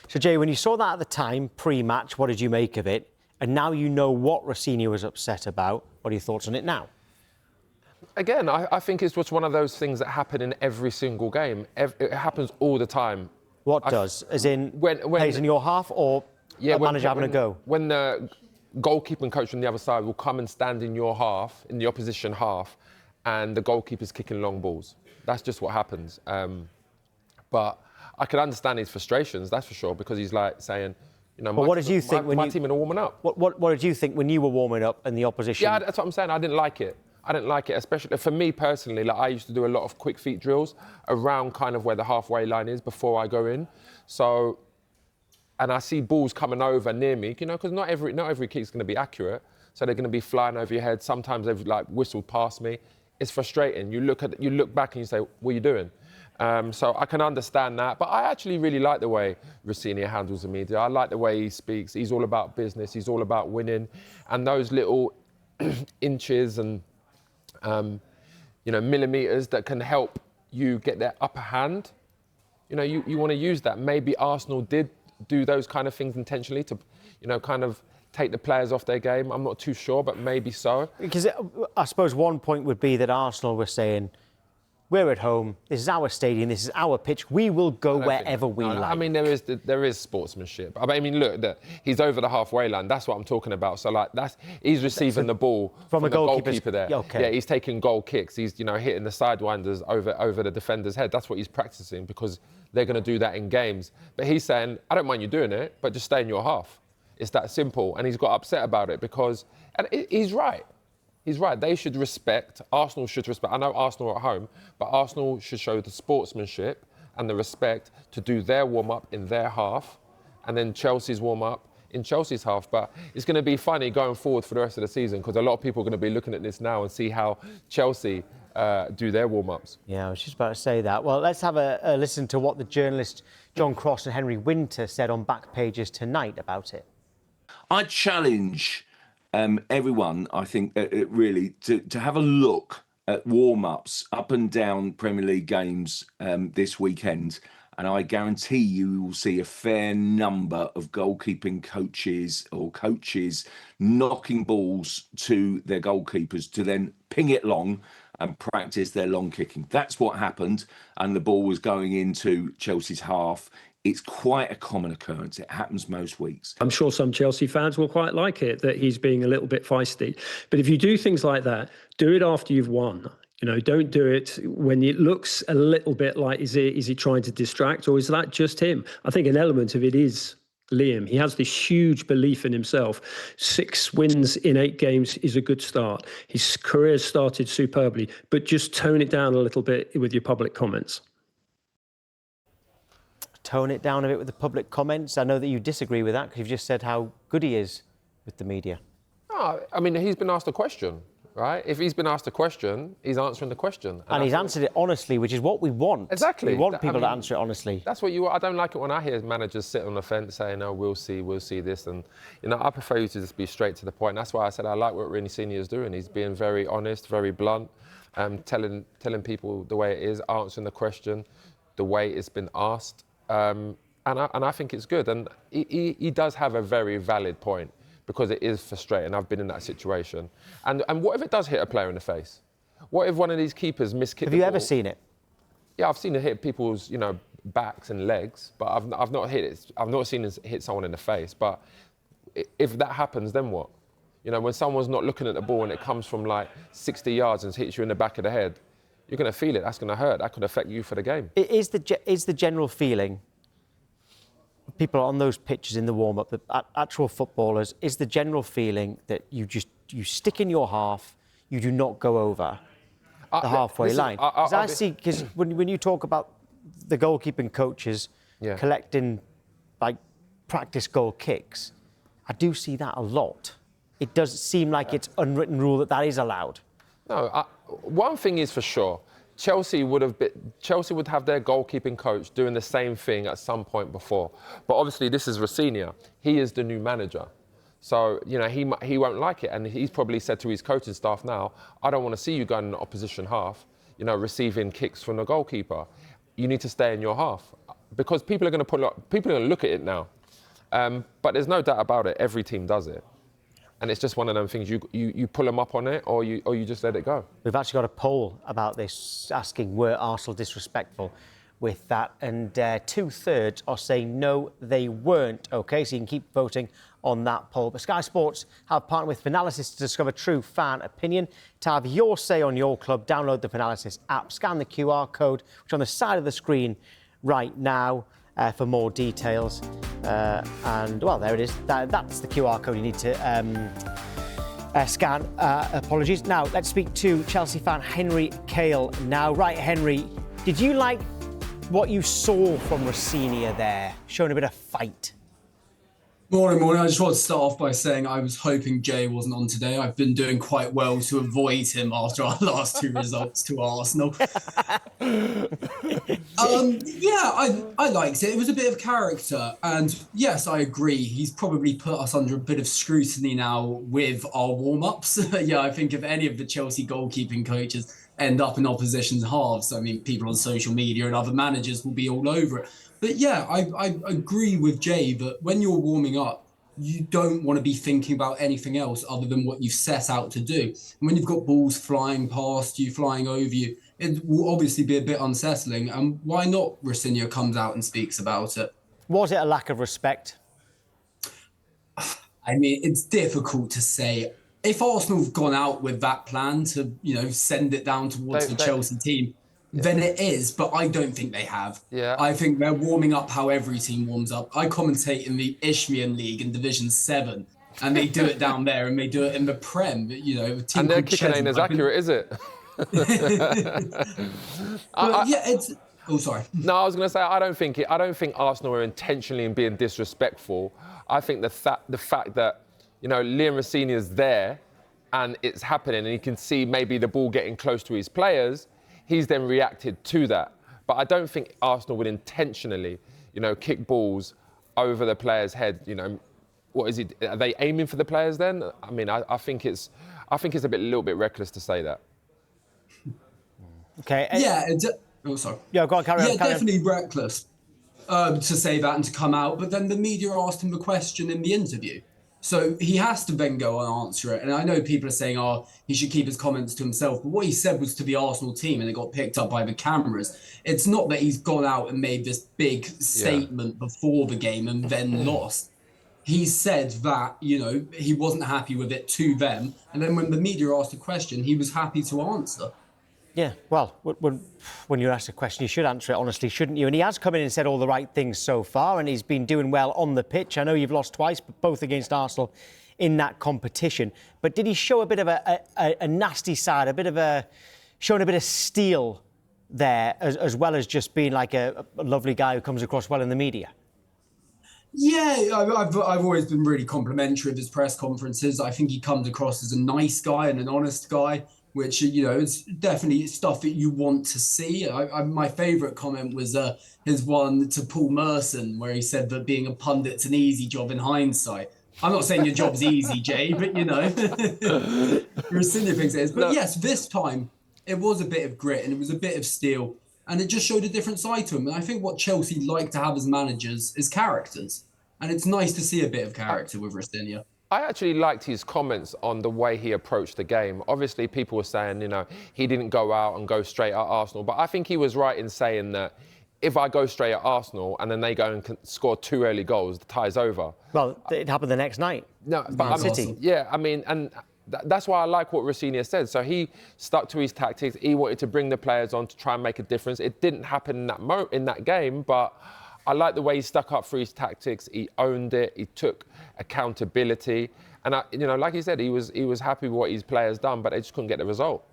So, Jay, when you saw that at the time, pre-match, what did you make of it? And now you know what Rosenior was upset about. What are your thoughts on it now? Again, I think it's just one of those things that happen in every single game. It happens all the time. What does? As in, plays in your half or a manager having a go? When the goalkeeping coach from the other side will come and stand in your half, in the opposition half, and the goalkeeper's kicking long balls. That's just what happens. But I can understand his frustrations, that's for sure, because he's like saying, you know, what did you think when my team are warming up? What did you think when you were warming up and the opposition? Yeah, that's what I'm saying. I didn't like it. I didn't like it, especially for me personally. Like, I used to do a lot of quick feet drills around kind of where the halfway line is before I go in. So, and I see balls coming over near me, you know, because not every kick's going to be accurate. So they're going to be flying over your head. Sometimes they've like whistled past me. It's frustrating. You look back and you say, what are you doing? So I can understand that. But I actually really like the way Rosenior handles the media. I like the way he speaks. He's all about business. He's all about winning. And those little inches and millimeters that can help you get their upper hand. You know, you want to use that. Maybe Arsenal did do those kind of things intentionally to, kind of take the players off their game. I'm not too sure, but maybe so. Because I suppose one point would be that Arsenal were saying, we're at home, this is our stadium, this is our pitch, we will go wherever we like. I mean, there is sportsmanship. I mean, look, he's over the halfway line, that's what I'm talking about. So, like, he's receiving the ball from the goalkeeper there. Okay. Yeah, he's taking goal kicks. He's, hitting the sidewinders over the defender's head. That's what he's practicing, because they're going to do that in games. But he's saying, I don't mind you doing it, but just stay in your half. It's that simple. And he's got upset about it because, and he's right. He's right. They should respect, Arsenal should respect. I know Arsenal are at home, but Arsenal should show the sportsmanship and the respect to do their warm-up in their half, and then Chelsea's warm-up in Chelsea's half. But it's going to be funny going forward for the rest of the season, because a lot of people are going to be looking at this now and see how Chelsea do their warm-ups. Yeah, I was just about to say that. Well, let's have a listen to what the journalists John Cross and Henry Winter said on Back Pages tonight about it. I challenge everyone, I think, really, to have a look at warm-ups up and down Premier League games this weekend, and I guarantee you will see a fair number of goalkeeping coaches or coaches knocking balls to their goalkeepers to then ping it long and practice their long kicking. That's what happened, and the ball was going into Chelsea's half. It's quite a common occurrence. It happens most weeks. I'm sure some Chelsea fans will quite like it, that he's being a little bit feisty. But if you do things like that, do it after you've won. Don't do it when it looks a little bit like, is he trying to distract, or is that just him? I think an element of it is Liam. He has this huge belief in himself. 6 wins in 8 games is a good start. His career started superbly, but just tone it down a little bit with your public comments. Tone it down a bit with the public comments. I know that you disagree with that, because you've just said how good he is with the media. Oh, I mean, he's been asked a question, right? If he's been asked a question, he's answering the question. And he's answered it honestly, which is what we want. Exactly. We want people to answer it honestly. That's what I don't like it when I hear managers sit on the fence saying, oh, we'll see this. And, I prefer you to just be straight to the point. That's why I said I like what Rosenior is doing. He's being very honest, very blunt, telling people the way it is, answering the question the way it's been asked. And I think it's good. And he does have a very valid point, because it is frustrating. I've been in that situation. And what if it does hit a player in the face? What if one of these keepers miskicked the ball? Have you ever seen it? Yeah, I've seen it hit people's, backs and legs, but I've not hit it. I've not seen it hit someone in the face. But if that happens, then what? When someone's not looking at the ball and it comes from like 60 yards and hits you in the back of the head, you're going to feel it. That's going to hurt. That could affect you for the game. Is the general feeling, people on those pitches in the warm-up, the actual footballers, is the general feeling that you stick in your half, you do not go over the halfway line? Because when you talk about the goalkeeping coaches collecting like practice goal kicks, I do see that a lot. It does seem like it's unwritten rule that is allowed. No, one thing is for sure, Chelsea would have their goalkeeping coach doing the same thing at some point before. But obviously this is Rosenior. He is the new manager. So, he won't like it. And he's probably said to his coaching staff now, I don't want to see you going in the opposition half, receiving kicks from the goalkeeper. You need to stay in your half. because people are going to look at it now. But there's no doubt about it. Every team does it. And it's just one of them things, you pull them up on it or you just let it go. We've actually got a poll about this asking, were Arsenal disrespectful with that? And 2/3 are saying no, they weren't. OK, so you can keep voting on that poll. But Sky Sports have partnered with Finalysis to discover true fan opinion. To have your say on your club, download the Finalysis app, scan the QR code, which is on the side of the screen right now. For more details. And, well, there it is. That's the QR code you need to scan. Apologies. Now, let's speak to Chelsea fan Henry Kale now. Right, Henry, did you like what you saw from Rosenior there, showing a bit of fight? Morning. I just want to start off by saying I was hoping Jay wasn't on today. I've been doing quite well to avoid him after our last two results to Arsenal. I liked it. It was a bit of character. And yes, I agree. He's probably put us under a bit of scrutiny now with our warm-ups. I think if any of the Chelsea goalkeeping coaches end up in opposition's halves, I mean, people on social media and other managers will be all over it. But yeah, I agree with Jay that when you're warming up, you don't want to be thinking about anything else other than what you've set out to do. And when you've got balls flying past you, flying over you, it will obviously be a bit unsettling. And why not Rosenior comes out and speaks about it? Was it a lack of respect? I mean, it's difficult to say. If Arsenal have gone out with that plan to, send it down towards the Chelsea team, then it is, but I don't think they have. Yeah. I think they're warming up how every team warms up. I commentate in the Isthmian League in Division 7, and they do it down there, and they do it in the Prem. And their kicking ain't as accurate, is it? it's. Oh, sorry. No, I was going to say I don't think Arsenal are intentionally being disrespectful. I think the fact that Liam Rosenior's there, and it's happening, and he can see maybe the ball getting close to his players. He's then reacted to that. But I don't think Arsenal would intentionally, kick balls over the player's head. What is it? Are they aiming for the players then? I mean, I think it's a little bit reckless to say that. Okay. Sorry. Yeah, go on, carry on. Definitely reckless to say that and to come out. But then the media asked him the question in the interview. So he has to then go and answer it. And I know people are saying, he should keep his comments to himself. But what he said was to the Arsenal team, and it got picked up by the cameras. It's not that he's gone out and made this big statement before the game and then lost. He said that, he wasn't happy with it to them. And then when the media asked a question, he was happy to answer. Yeah, well, when you're asked a question, you should answer it honestly, shouldn't you? And he has come in and said all the right things so far, and he's been doing well on the pitch. I know you've lost twice, but both against Arsenal in that competition. But did he show a bit of a nasty side, showing a bit of steel there, as well as just being like a lovely guy who comes across well in the media? Yeah, I've always been really complimentary of his press conferences. I think he comes across as a nice guy and an honest guy, which, is definitely stuff that you want to see. My favourite comment was his one to Paul Merson, where he said that being a pundit's an easy job in hindsight. I'm not saying your job's easy, Jay, but, Rosenior thinks it is. But yes, this time it was a bit of grit and it was a bit of steel. And it just showed a different side to him. And I think what Chelsea like to have as managers is characters. And it's nice to see a bit of character with Rosenior. I actually liked his comments on the way he approached the game. Obviously, people were saying, he didn't go out and go straight at Arsenal. But I think he was right in saying that if I go straight at Arsenal and then they go and score 2 early goals, the tie's over. Well, it happened the next night. No, but City. Yeah, I mean, and that's why I like what Rosenior said. So he stuck to his tactics. He wanted to bring the players on to try and make a difference. It didn't happen in that game, but I like the way he stuck up for his tactics. He owned it. He took accountability. And, like he said, he was happy with what his players done, but they just couldn't get the result.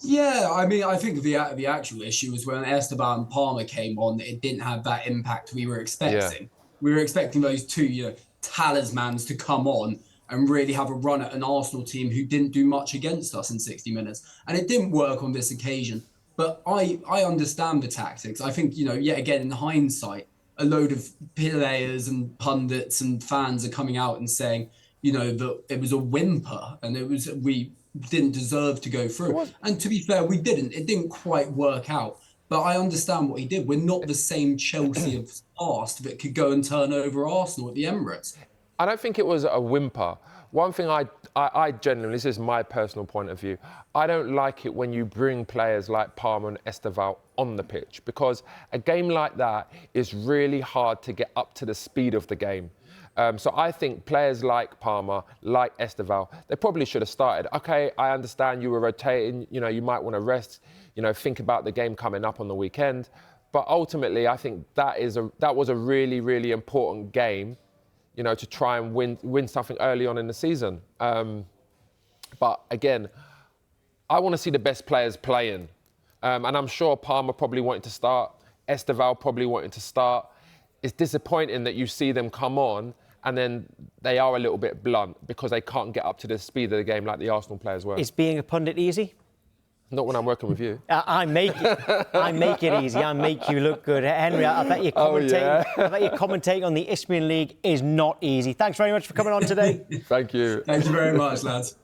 Yeah, I mean, I think the actual issue was when Esteban and Palmer came on, it didn't have that impact we were expecting. Yeah. We were expecting those two, talismans to come on and really have a run at an Arsenal team who didn't do much against us in 60 minutes. And it didn't work on this occasion. But I understand the tactics. I think, yet again, in hindsight, a load of players and pundits and fans are coming out and saying, that it was a whimper and we didn't deserve to go through. And to be fair, we didn't. It didn't quite work out. But I understand what he did. We're not the same Chelsea of past that could go and turn over Arsenal at the Emirates. I don't think it was a whimper. One thing I genuinely, this is my personal point of view, I don't like it when you bring players like Palmer and Esteval on the pitch, because a game like that is really hard to get up to the speed of the game. So I think players like Palmer, like Esteval, they probably should have started. Okay, I understand you were rotating, you know, you might want to rest, you know, think about the game coming up on the weekend. But ultimately, I think that was a really, really important game, you know, to try and win something early on in the season. But again, I want to see the best players playing. And I'm sure Palmer probably wanted to start, Esteval probably wanted to start. It's disappointing that you see them come on and then they are a little bit blunt because they can't get up to the speed of the game like the Arsenal players were. Is being a pundit easy? Not when I'm working with you. I make it easy. I make you look good. Henry, I bet you commentating on the Isthmian League is not easy. Thanks very much for coming on today. Thank you. Thank you very much, lads.